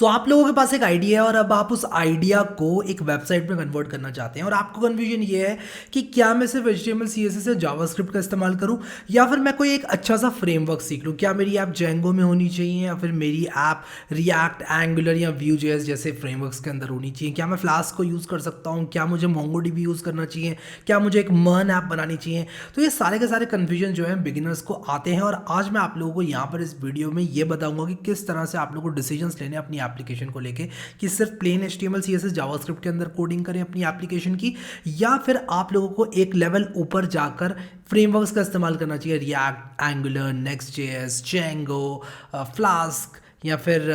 आप लोगों के पास एक आइडिया है और अब आप उस आइडिया को एक वेबसाइट में कन्वर्ट करना चाहते हैं और आपको कन्फ्यूजन ये है कि क्या मैं सिर्फ HTML CSS या जावास्क्रिप्ट का इस्तेमाल करूं या फिर मैं कोई एक अच्छा सा फ्रेमवर्क सीख लूं। क्या मेरी ऐप जेंगो में होनी चाहिए या फिर मेरी ऐप रिएक्ट, एंगुलर या Vue.js जैसे फ्रेमवर्क्स के अंदर होनी चाहिए। क्या मैं फ्लास्क को यूज़ कर सकता हूँ, क्या मुझे MongoDB यूज़ करना चाहिए, क्या मुझे एक मर्न ऐप बनानी चाहिए। तो ये सारे के सारे कन्फ्यूजन जो है बिगिनर्स को आते हैं और आज मैं आप लोगों को यहाँ पर इस वीडियो में ये बताऊंगा कि किस तरह से आप लोगों को डिसीजंस लेने अपनी एप्लीकेशन को लेके कि सिर्फ प्लेन HTML CSS जावास्क्रिप्ट के अंदर कोडिंग करें अपनी एप्लीकेशन की, या फिर आप लोगों को एक लेवल ऊपर जाकर फ्रेमवर्क्स का इस्तेमाल करना चाहिए, react, angular, Next.js, Django, flask, या फिर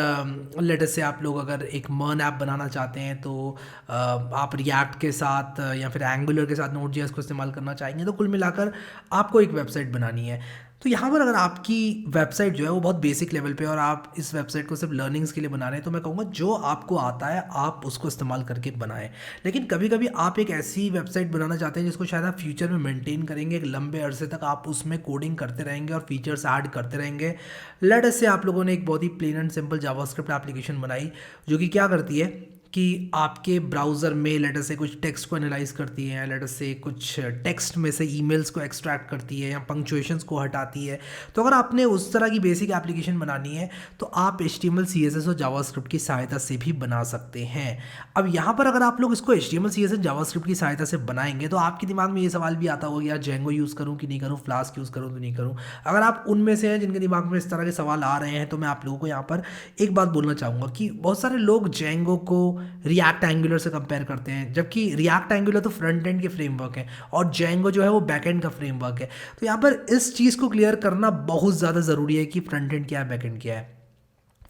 लेटेस्ट से आप लोग अगर एक मर्न ऐप बनाना चाहते हैं तो आप रिएक्ट के साथ या फिर एंगुलर के साथ नोड.js को इस्तेमाल करना चाहेंगे। तो कुल मिलाकर आपको एक वेबसाइट बनानी है। तो यहाँ पर अगर आपकी वेबसाइट जो है वो बहुत बेसिक लेवल पे और आप इस वेबसाइट को सिर्फ लर्निंग्स के लिए बना रहे हैं तो मैं कहूँगा जो आपको आता है आप उसको इस्तेमाल करके बनाएं। लेकिन कभी कभी आप एक ऐसी वेबसाइट बनाना चाहते हैं जिसको शायद आप फ्यूचर में मेंटेन करेंगे, एक लंबे अरसे तक आप उसमें कोडिंग करते रहेंगे और फीचर्स ऐड करते रहेंगे। लेट अस से आप लोगों ने एक बहुत ही plain and simple JavaScript application बनाई जो कि क्या करती है कि आपके ब्राउज़र में लेटर से कुछ टेक्स्ट को एनालाइज करती है, लेटर से कुछ टेक्स्ट में से ईमेल्स को एक्सट्रैक्ट करती है या पंक्चुएशंस को हटाती है। तो अगर आपने उस तरह की बेसिक एप्लीकेशन बनानी है तो आप HTML CSS और जावास्क्रिप्ट की सहायता से भी बना सकते हैं। अब यहाँ पर अगर आप लोग इसको HTML CSS जावास्क्रिप्ट की सहायता से बनाएंगे तो आपके दिमाग में ये सवाल भी आता होगा यार जेंगो यूज़ करूँ कि नहीं करूँ, फ्लास्क यूज़ करूँ तो नहीं करूँ। अगर आप उनमें से हैं जिनके दिमाग में इस तरह के सवाल आ रहे हैं तो मैं आप लोगों को यहाँ पर एक बात बोलना चाहूँगा कि बहुत सारे लोग जेंगो को रिएक्ट एंगुलर से कंपेयर करते हैं, जबकि रिएक्ट एंगुलर तो फ्रंट एंड के फ्रेमवर्क है और जेंगो जो है वो बैक एंड का फ्रेमवर्क है। तो यहाँ पर इस चीज़ को क्लियर करना बहुत ज़्यादा ज़रूरी है कि फ्रंट एंड क्या है, बैक एंड क्या है।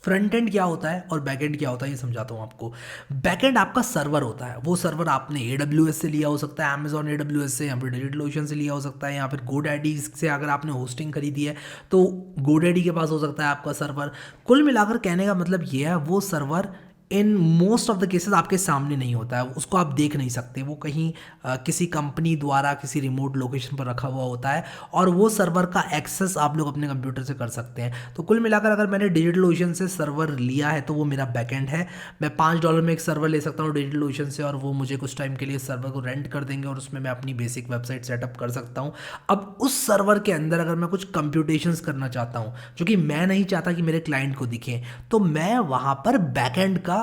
फ्रंट एंड क्या होता है और बैक एंड क्या होता है ये समझाता हूँ आपको। बैक एंड आपका सर्वर होता है, वो सर्वर आपने AWS से लिया हो सकता है, Amazon AWS से, या फिर डिजिटल से लिया हो सकता है, या फिर GoDaddy से अगर आपने होस्टिंग खरीदी है तो GoDaddy के पास हो सकता है आपका सर्वर। कुल मिलाकर कहने का मतलब ये है वो server in most of the cases आपके सामने नहीं होता है, उसको आप देख नहीं सकते, वो कहीं किसी कंपनी द्वारा किसी रिमोट लोकेशन पर रखा हुआ होता है और वो सर्वर का एक्सेस आप लोग अपने कंप्यूटर से कर सकते हैं। तो कुल मिलाकर अगर मैंने डिजिटल से सर्वर लिया है तो वो मेरा बैकएंड है। मैं $5 में एक सर्वर ले सकता हूँ डिजिटल से और वो मुझे कुछ टाइम के लिए सर्वर को रेंट कर देंगे और उसमें मैं अपनी बेसिक वेबसाइट सेटअप कर सकता हूँ। अब उस सर्वर के अंदर अगर मैं कुछ कंप्यूटेशंस करना चाहता हूँ जो कि मैं नहीं चाहता कि मेरे क्लाइंट को दिखे, तो मैं वहाँ पर बैकएंड का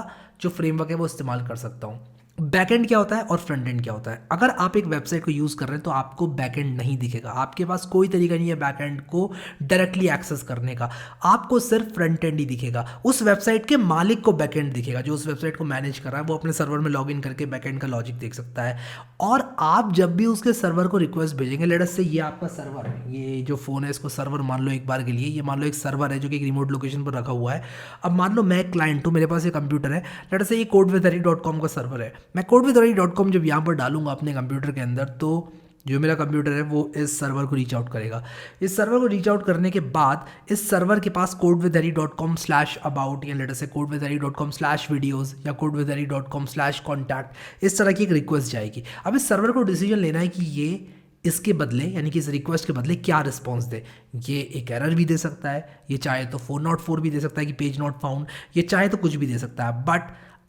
जो फ्रेमवर्क है वो इस्तेमाल कर सकता हूँ। बैकएंड क्या होता है और फ्रंट एंड क्या होता है। अगर आप एक वेबसाइट को यूज़ कर रहे हैं तो आपको बैकएंड नहीं दिखेगा, आपके पास कोई तरीका नहीं है बैकएंड को डायरेक्टली एक्सेस करने का, आपको सिर्फ फ्रंट एंड ही दिखेगा। उस वेबसाइट के मालिक को बैकएंड दिखेगा, जो उस वेबसाइट को मैनेज कर रहा है वो अपने सर्वर में लॉगिन करके बैकएंड का लॉजिक देख सकता है। और आप जब भी उसके सर्वर को रिक्वेस्ट भेजेंगे, लेट अस से ये आपका सर्वर है, ये जो फ़ोन है इसको सर्वर मान लो एक बार के लिए, ये मान लो एक सर्वर है जो कि एक रिमोट लोकेशन पर रखा हुआ है। अब मान लो मैं क्लाइंट हूँ, मेरे पास ये कंप्यूटर है, लेट अस से ये codewithhari.com का सर्वर है। मैं codewithhari.com जब यहाँ पर डालूंगा अपने कंप्यूटर के अंदर तो जो मेरा कंप्यूटर है वो इस सर्वर को रीच आउट करेगा। इस सर्वर को रीच आउट करने के बाद इस सर्वर के पास codewithhari.com/about या लेटर से codewithhari.com/videos या codewithhari.com/contact इस तरह की एक रिक्वेस्ट जाएगी। अब इस सर्वर को डिसीजन लेना है कि ये इसके बदले यानी कि इस रिक्वेस्ट के बदले क्या रिस्पॉन्स दे। ये एक एरर भी दे सकता है, ये चाहे तो 404 भी दे सकता है कि पेज नॉट फाउंड, ये चाहे तो कुछ भी दे सकता है। बट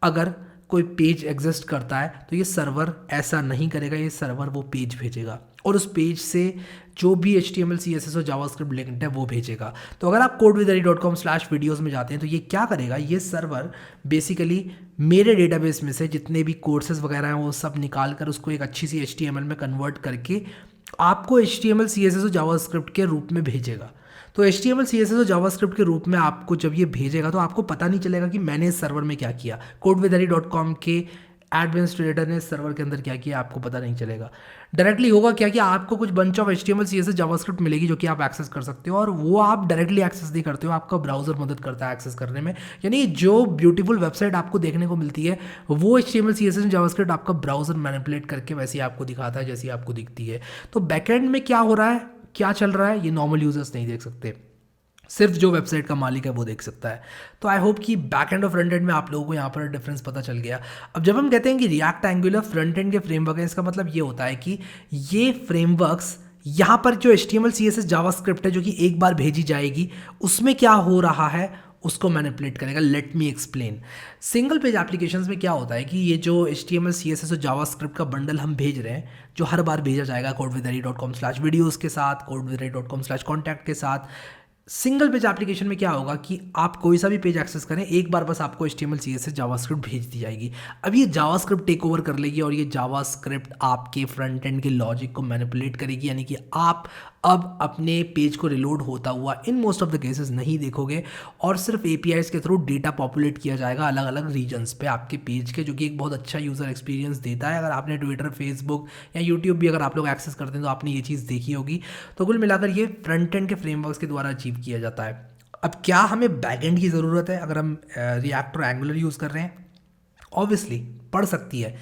अगर कोई पेज एग्जिस्ट करता है तो ये सर्वर ऐसा नहीं करेगा, ये सर्वर वो पेज भेजेगा और उस पेज से जो भी HTML CSS और जावास्क्रिप्ट लिंक्ड है वो भेजेगा। तो अगर आप codewithhari.com/videos में जाते हैं तो ये क्या करेगा, ये सर्वर बेसिकली मेरे डेटाबेस में से जितने भी कोर्सेज वगैरह हैं वो सब निकाल कर उसको एक अच्छी सी HTML में कन्वर्ट करके आपको HTML CSS और जावास्क्रिप्ट के रूप में भेजेगा। तो HTML CSS और जावास्क्रिप्ट के रूप में आपको जब ये भेजेगा तो आपको पता नहीं चलेगा कि मैंने इस सर्वर में क्या किया, codewithhari.com के एडमिनिस्ट्रेटर ने इस सर्वर के अंदर क्या किया आपको पता नहीं चलेगा। डायरेक्टली होगा क्या कि आपको कुछ bunch of HTML CSS JavaScript मिलेगी जो कि आप एक्सेस कर सकते हो और वो आप डायरेक्टली एक्सेस नहीं करते हो, आपका ब्राउजर मदद करता है एक्सेस करने में। यानी जो ब्यूटीफुल वेबसाइट आपको देखने को मिलती है वो HTML CSS जावास्क्रिप्ट आपका ब्राउजर मैनिपुलेट करके वैसे आपको दिखाता है जैसी आपको दिखती है। तो बैकएंड में क्या हो रहा है, क्या चल रहा है, ये नॉर्मल यूजर्स नहीं देख सकते, सिर्फ जो वेबसाइट का मालिक है वो देख सकता है। तो आई होप कि बैक एंड और फ्रंट एंड में आप लोगों को यहाँ पर डिफरेंस पता चल गया। अब जब हम कहते हैं कि रिएक्ट एंगुलर फ्रंट एंड के फ्रेमवर्क है, इसका मतलब ये होता है कि ये फ्रेमवर्क्स यहाँ पर जो HTML CSS जावास्क्रिप्ट है जो कि एक बार भेजी जाएगी उसमें क्या हो रहा है उसको मैनिपुलेट करेगा। Let me explain. Single page applications में क्या होता है कि ये जो HTML CSS और जावास्क्रिप्ट का बंडल हम भेज रहे हैं, जो हर बार भेजा जाएगा codewithari.com/videos के साथ, codewithari.com/contact के साथ, सिंगल पेज एप्लीकेशन में क्या होगा कि आप कोई सा भी पेज एक्सेस करें, एक बार बस आपको HTML CSS जावास्क्रिप्ट भेज दी जाएगी। अब ये जावास्क्रिप्ट टेक ओवर कर लेगी और ये जावास्क्रिप्ट आपके फ्रंट एंड के लॉजिक को मैनिपुलेट करेगी, यानी कि आप अब अपने पेज को रिलोड होता हुआ in most of the cases नहीं देखोगे और सिर्फ APIs के थ्रू डेटा पॉपुलेट किया जाएगा अलग अलग रीजन्स पे आपके पेज के, जो कि एक बहुत अच्छा यूज़र एक्सपीरियंस देता है। अगर आपने ट्विटर, फेसबुक या यूट्यूब भी अगर आप लोग एक्सेस करते हैं तो आपने ये चीज़ देखी होगी। तो कुल मिलाकर ये फ्रंट एंड के फ्रेमवर्क्स के द्वारा अचीव किया जाता है। अब क्या हमें बैकएंड की ज़रूरत है अगर हम रिएक्ट और एंगुलर यूज़ कर रहे हैं? ऑब्वियसली पड़ सकती है।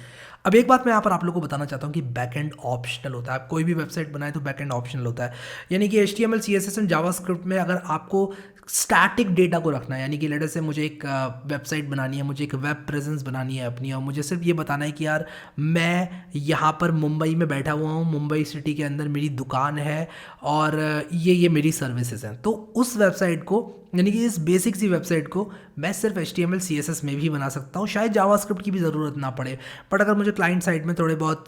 अब एक बात मैं यहाँ पर आप लोगों को बताना चाहता हूँ कि बैकएंड ऑप्शनल होता है। आप कोई भी वेबसाइट बनाए तो बैकएंड ऑप्शनल होता है, यानी कि HTML CSS एंड जावास्क्रिप्ट में अगर आपको स्टैटिक डेटा को रखना है, यानी कि लेटर से मुझे एक वेबसाइट बनानी है, मुझे एक वेब प्रेजेंस बनानी है अपनी, और मुझे सिर्फ ये बताना है कि यार मैं यहाँ पर मुंबई में बैठा हुआ हूँ, मुंबई सिटी के अंदर मेरी दुकान है और ये मेरी सर्विसेज हैं, तो उस वेबसाइट को, यानी कि इस बेसिक सी वेबसाइट को मैं सिर्फ HTML CSS में भी बना सकता हूँ, शायद जावास्क्रिप्ट की भी ज़रूरत ना पड़े। बट अगर मुझे क्लाइंट साइड में थोड़े बहुत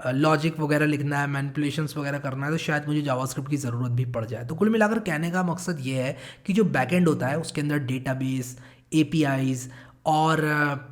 लॉजिक वगैरह लिखना है, मैनिपुलेशंस वगैरह करना है, तो शायद मुझे जावास्क्रिप्ट की ज़रूरत भी पड़ जाए। तो कुल मिलाकर कहने का मकसद ये है कि जो बैकएंड होता है उसके अंदर डेटाबेस, APIs और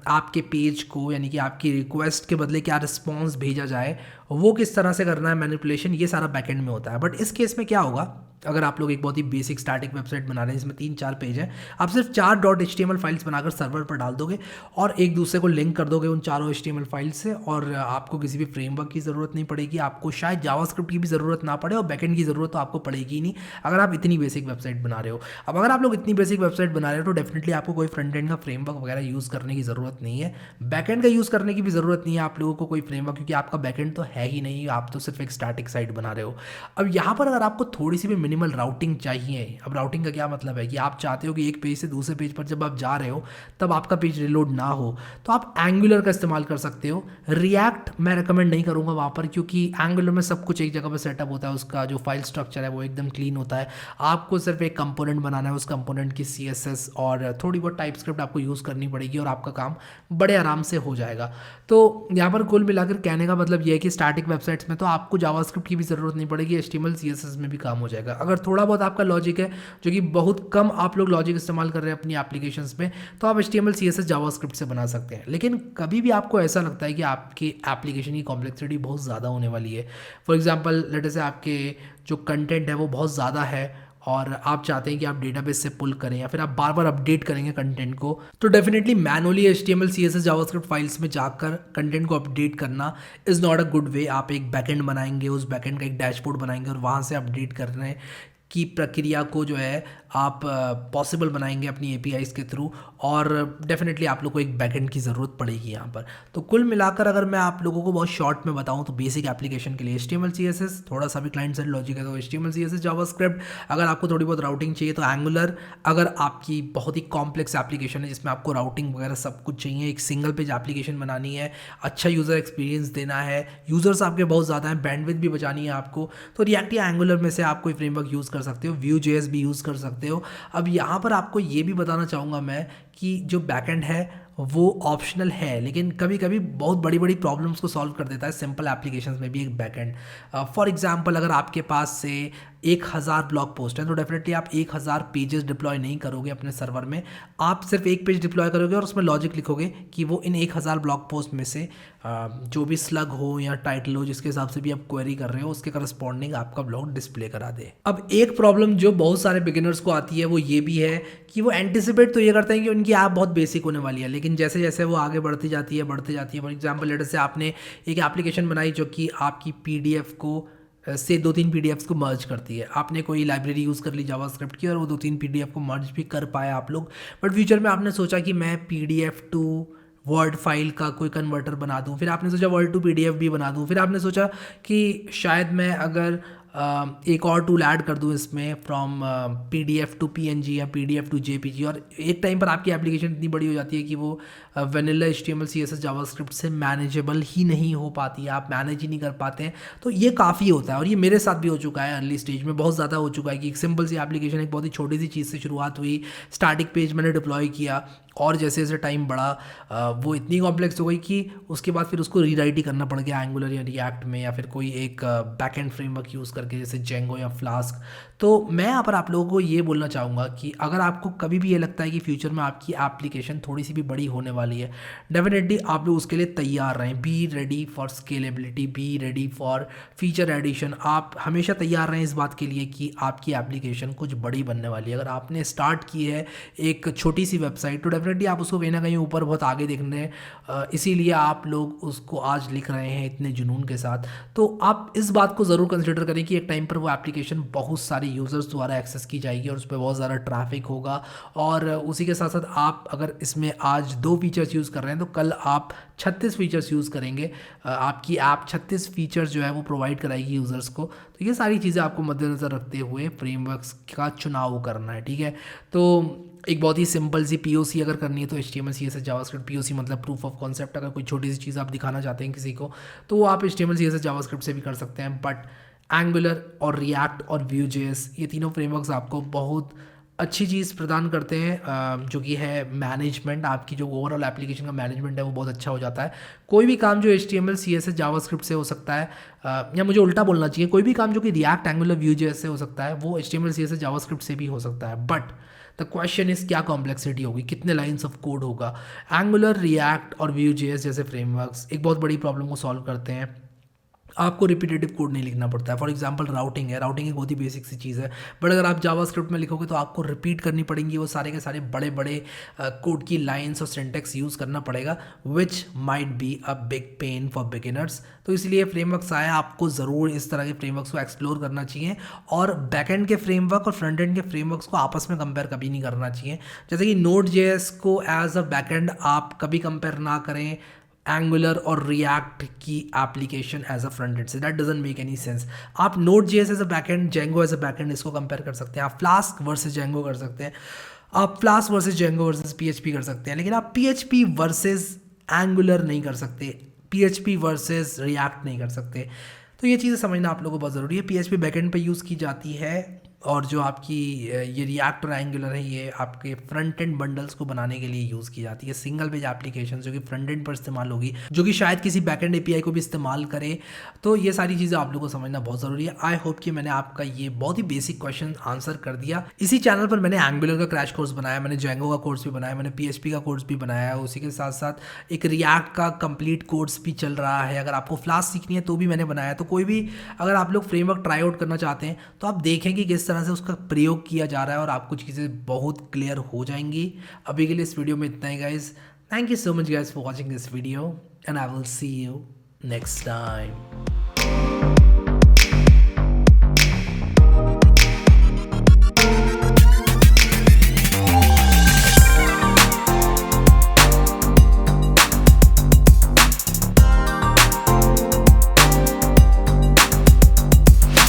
आपके पेज को, यानी कि आपकी रिक्वेस्ट के बदले क्या रिस्पॉन्स भेजा जाए, वो किस तरह से करना है मैनिपुलेशन, ये सारा बैकएंड में होता है। बट इस केस में क्या होगा, अगर आप लोग एक बहुत ही बेसिक स्टैटिक वेबसाइट बना रहे हैं जिसमें 3-4 पेज हैं, आप सिर्फ 4 .html फाइल्स बनाकर सर्वर पर डाल दोगे और एक दूसरे को लिंक कर दोगे उन चारों HTML फाइल्स से, और आपको किसी भी फ्रेमवर्क की ज़रूरत नहीं पड़ेगी, आपको शायद जावास्क्रिप्ट की भी ज़रूरत ना पड़े और बैकएंड की ज़रूरत तो आपको पड़ेगी ही नहीं अगर आप इतनी बेसिक वेबसाइट बना रहे हो। अब अगर आप लोग इतनी बेसिक वेबसाइट बना रहे हो तो डेफिनेटली आपको कोई फ्रंट एंड का फ्रेमवर्क वगैरह यूज़ करने की ज़रूरत नहीं है, बैकएंड का यूज़ करने की भी ज़रूरत नहीं है आप लोगों को कोई फ्रेमवर्क, क्योंकि आपका बैकएंड तो है ही नहीं, आप तो सिर्फ एक स्टैटिक साइट बना रहे हो। अब यहाँ पर अगर आपको थोड़ी सी भी मिनिमल राउटिंग चाहिए, अब राउटिंग का क्या मतलब है कि आप चाहते हो कि एक पेज से दूसरे पेज पर जब आप जा रहे हो तब आपका पेज रिलोड ना हो, तो आप एंगुलर का इस्तेमाल कर सकते हो। रिएक्ट मैं रिकमेंड नहीं करूंगा वहाँ पर, क्योंकि एंगुलर में सब कुछ एक जगह पर सेटअप होता है, उसका जो फाइल स्ट्रक्चर है वो एकदम क्लीन होता है। आपको सिर्फ एक कंपोनेंट बनाना है, उस कंपोनेंट की CSS और थोड़ी बहुत टाइपस्क्रिप्ट आपको यूज़ करनी पड़ेगी और आपका काम बड़े आराम से हो जाएगा। तो यहाँ पर कुल मिलाकर कहने का मतलब ये है कि स्टैटिक वेबसाइट्स में तो आपको जावास्क्रिप्ट की भी ज़रूरत नहीं पड़ेगी, HTML CSS में भी काम हो जाएगा। अगर थोड़ा बहुत आपका लॉजिक है, जो कि बहुत कम आप लोग लॉजिक इस्तेमाल कर रहे हैं अपनी एप्लीकेशंस में, तो आप HTML CSS जावास्क्रिप्ट से बना सकते हैं। लेकिन कभी भी आपको ऐसा लगता है कि आपकी एप्लीकेशन की कॉम्प्लेक्सिटी बहुत ज़्यादा होने वाली है, फॉर एग्जांपल लेट से आपके जो कंटेंट है वो बहुत ज़्यादा है और आप चाहते हैं कि आप डेटाबेस से पुल करें या फिर आप बार बार अपडेट करेंगे कंटेंट को, तो definitely manually HTML CSS JavaScript files में जाकर कंटेंट को अपडेट करना is not a good way. आप एक बैकएंड बनाएंगे, उस बैकएंड का एक डैशबोर्ड बनाएंगे और वहाँ से अपडेट करने की प्रक्रिया को जो है आप पॉसिबल बनाएंगे अपनी APIs के थ्रू, और डेफिनेटली आप लोग को एक बैकएंड की ज़रूरत पड़ेगी यहाँ पर। तो कुल मिलाकर अगर मैं आप लोगों को बहुत शॉर्ट में बताऊँ तो बेसिक एप्लीकेशन के लिए HTML CSS, थोड़ा सा भी क्लाइंट साइड लॉजिक है तो HTML CSS जावास्क्रिप्ट, अगर आपको थोड़ी बहुत राउटिंग चाहिए तो एंगुलर, अगर आपकी बहुत ही कॉम्प्लेक्स एप्लीकेशन है जिसमें आपको राउटिंग वगैरह सब कुछ चाहिए, एक सिंगल पेज एप्लीकेशन बनानी है, अच्छा यूज़र एक्सपीरियंस देना है, यूज़र्स आपके बहुत ज़्यादा हैं, बैंडविड्थ भी बचानी है आपको, तो रिएक्ट या एंगुलर में से आप कोई फ्रेमवर्क यूज़ कर सकते हो, Vue.js भी यूज़ कर सकते हो। अब यहाँ पर आपको ये भी बताना चाहूँगा मैं कि जो बैकएंड है वो ऑप्शनल है, लेकिन कभी कभी बहुत बड़ी बड़ी प्रॉब्लम्स को सॉल्व कर देता है सिंपल एप्लीकेशंस में भी एक बैकएंड। फॉर एग्जांपल अगर आपके पास से 1000 ब्लॉग पोस्ट हैं तो डेफिनेटली आप 1000 पेजेस डिप्लॉय नहीं करोगे अपने सर्वर में, आप सिर्फ एक पेज डिप्लॉय करोगे और उसमें लॉजिक लिखोगे कि वो इन 1000 ब्लॉग पोस्ट में से जो भी स्लग हो या टाइटल हो जिसके हिसाब से भी आप क्वेरी कर रहे हो उसके करस्पॉन्डिंग आपका ब्लॉग डिस्प्ले करा दे। अब एक प्रॉब्लम जो बहुत सारे बिगिनर्स को आती है वो ये भी है कि वो एंटिसिपेट तो ये करते हैं कि उनकी ऐप बहुत बेसिक होने वाली है, लेकिन जैसे जैसे वो आगे बढ़ती जाती है फॉर एग्जाम्पल लेटर से आपने एक एप्लीकेशन बनाई जो कि आपकी PDF को से 2-3 PDFs को मर्ज करती है, आपने कोई लाइब्रेरी यूज़ कर ली जावास्क्रिप्ट की और वो 2-3 PDF को मर्ज भी कर पाए आप लोग, बट फ्यूचर में आपने सोचा कि मैं PDF टू वर्ड फाइल का कोई कन्वर्टर बना दूं, फिर आपने सोचा वर्ड टू PDF भी बना दूं, फिर आपने सोचा कि शायद मैं अगर एक और टूल ऐड कर दूँ इसमें फ्रॉम PDF टू PNG या PDF टू JPG, और एक टाइम पर आपकी एप्लीकेशन इतनी बड़ी हो जाती है कि वो वेनिला HTML CSS जावास्क्रिप्ट से मैनेजेबल ही नहीं हो पाती है, आप मैनेज ही नहीं कर पाते हैं। तो ये काफ़ी होता है, और ये मेरे साथ भी हो चुका है अर्ली स्टेज में, बहुत ज़्यादा हो चुका है कि एक सिंपल सी एप्लीकेशन, एक बहुत ही छोटी सी चीज़ से शुरुआत हुई, स्टैटिक पेज मैंने डिप्लॉय किया, और जैसे जैसे टाइम बढ़ा वो इतनी कॉम्प्लेक्स हो गई कि उसके बाद फिर उसको रीराइट ही करना पड़ गया एंगुलर या रिएक्ट में, या फिर कोई एक बैकएंड फ्रेमवर्क यूज़ करके जैसे जेंगो या फ्लास्क। तो मैं यहाँ पर आप लोगों को ये बोलना चाहूँगा कि अगर आपको कभी भी ये लगता है कि फ्यूचर में आपकी एप्लीकेशन थोड़ी सी भी बड़ी होने वाली है, डेफिनेटली आप लोग उसके लिए तैयार रहें। Be ready for scalability, be ready for feature addition. आप हमेशा तैयार रहें इस बात के लिए कि आपकी एप्लीकेशन कुछ बड़ी बनने वाली है। अगर आपने स्टार्ट की है एक छोटी सी वेबसाइट, तो डेफिनेटली आप उसको कहीं ना कहीं ऊपर बहुत आगे देख रहे हैं, इसीलिए आप लोग उसको आज लिख रहे हैं इतने जुनून के साथ। तो आप इस बात को ज़रूर कंसिडर करें कि एक टाइम पर वो एप्लीकेशन बहुत सारे यूज़र्स द्वारा एक्सेस की जाएगी और उस पर बहुत ज़्यादा ट्रैफिक होगा, और उसी के साथ साथ आप अगर इसमें आज 2 फीचर्स यूज़ कर रहे हैं तो कल आप 36 फीचर्स यूज़ करेंगे। आपकी ऐप 36 फीचर्स जो है वो प्रोवाइड कराएगी यूज़र्स को। तो ये सारी चीज़ें आपको मद्देनज़र रखते हुए फ्रेमवर्क्स का चुनाव करना है, ठीक है। तो एक बहुत ही सिंपल सी POC अगर करनी है तो HTML CSS जावास्क्रिप्ट। POC मतलब प्रूफ ऑफ कॉन्सेप्ट। अगर कोई छोटी सी चीज़ आप दिखाना चाहते हैं किसी को, तो वो आप HTML CSS जावास्क्रिप्ट से भी कर सकते हैं। बट एंगुलर और रिएक्ट और Vue.js, ये तीनों फ्रेमवर्क्स आपको बहुत अच्छी चीज़ प्रदान करते हैं, जो कि है मैनेजमेंट। आपकी जो ओवरऑल एप्लीकेशन का मैनेजमेंट है वो बहुत अच्छा हो जाता है। कोई भी काम जो HTML CSS जावास्क्रिप्ट से हो सकता है, या मुझे उल्टा बोलना चाहिए, कोई भी काम जो कि रिएक्ट एंगुलर Vue.js से हो सकता है वो HTML CSS जावास्क्रिप्ट से भी हो सकता है। बट द क्वेश्चन इज़ क्या कॉम्प्लेक्सिटी होगी, कितने लाइन्स ऑफ कोड होगा। एंगुलर, रिएक्ट और Vue.js जैसे फ्रेमवर्क्स एक बहुत बड़ी प्रॉब्लम को सॉल्व करते हैं। आपको रिपीटेटिव कोड नहीं लिखना पड़ता है। फॉर एग्जांपल राउटिंग है, राउटिंग एक बहुत ही बेसिक सी चीज़ है, बट अगर आप जावास्क्रिप्ट में लिखोगे तो आपको रिपीट करनी पड़ेंगी वो सारे के सारे बड़े बड़े कोड की लाइन्स और सिंटेक्स यूज़ करना पड़ेगा, which might be a big pain for beginners. तो इसलिए फ्रेमवर्क्स आया, आपको ज़रूर इस तरह के फ्रेमवर्क्स को एक्सप्लोर करना चाहिए, और बैकएंड के फ्रेमवर्क और फ्रंट एंड के फ्रेमवर्क्स को आपस में कंपेयर कभी नहीं करना चाहिए। जैसे कि Node.js को एज अ बैकएंड आप कभी कंपेयर ना करें एंगुलर और रिएक्ट की application as a front end से, that doesn't make any sense. आप Node.js as a backend, Django as a backend इसको कंपेयर कर सकते हैं, आप फ्लास्क वर्सेस जेंगो कर सकते हैं, आप flask versus Django versus PHP कर सकते हैं, लेकिन आप PHP वर्सेस एंगुलर नहीं कर सकते, PHP वर्सेस रिएक्ट नहीं कर सकते। तो ये चीज़ें समझना आप लोगों को बहुत ज़रूरी है। PHP बैकएंड पे यूज़ की जाती है, और जो आपकी ये रिएक्ट और एंगुलर है ये आपके फ्रंट एंड बंडल्स को बनाने के लिए यूज़ की जाती है। सिंगल पेज एप्लीकेशन जो कि फ्रंट एंड पर इस्तेमाल होगी, जो कि शायद किसी बैकएंड API को भी इस्तेमाल करे। तो ये सारी चीज़ें आप लोगों को समझना बहुत ज़रूरी है। आई होप कि मैंने आपका ये बहुत ही बेसिक क्वेश्चन आंसर कर दिया। इसी चैनल पर मैंने एंगुलर का क्रैश कोर्स बनाया, मैंने जेंगो का कोर्स भी बनाया, मैंने PHP का कोर्स भी बनाया है, उसी के साथ साथ एक रिएक्ट का कंप्लीट कोर्स भी चल रहा है। अगर आपको फ्लास्क सीखनी है तो भी मैंने बनाया। तो कोई भी अगर आप लोग फ्रेमवर्क ट्राई आउट करना चाहते हैं तो आप देखें कि किस तरह से उसका प्रयोग किया जा रहा है, और आपको चीज़ें बहुत क्लियर हो जाएंगी। अभी के लिए इस वीडियो में इतना ही guys. Thank you so much guys for watching this video, and I will see you next time.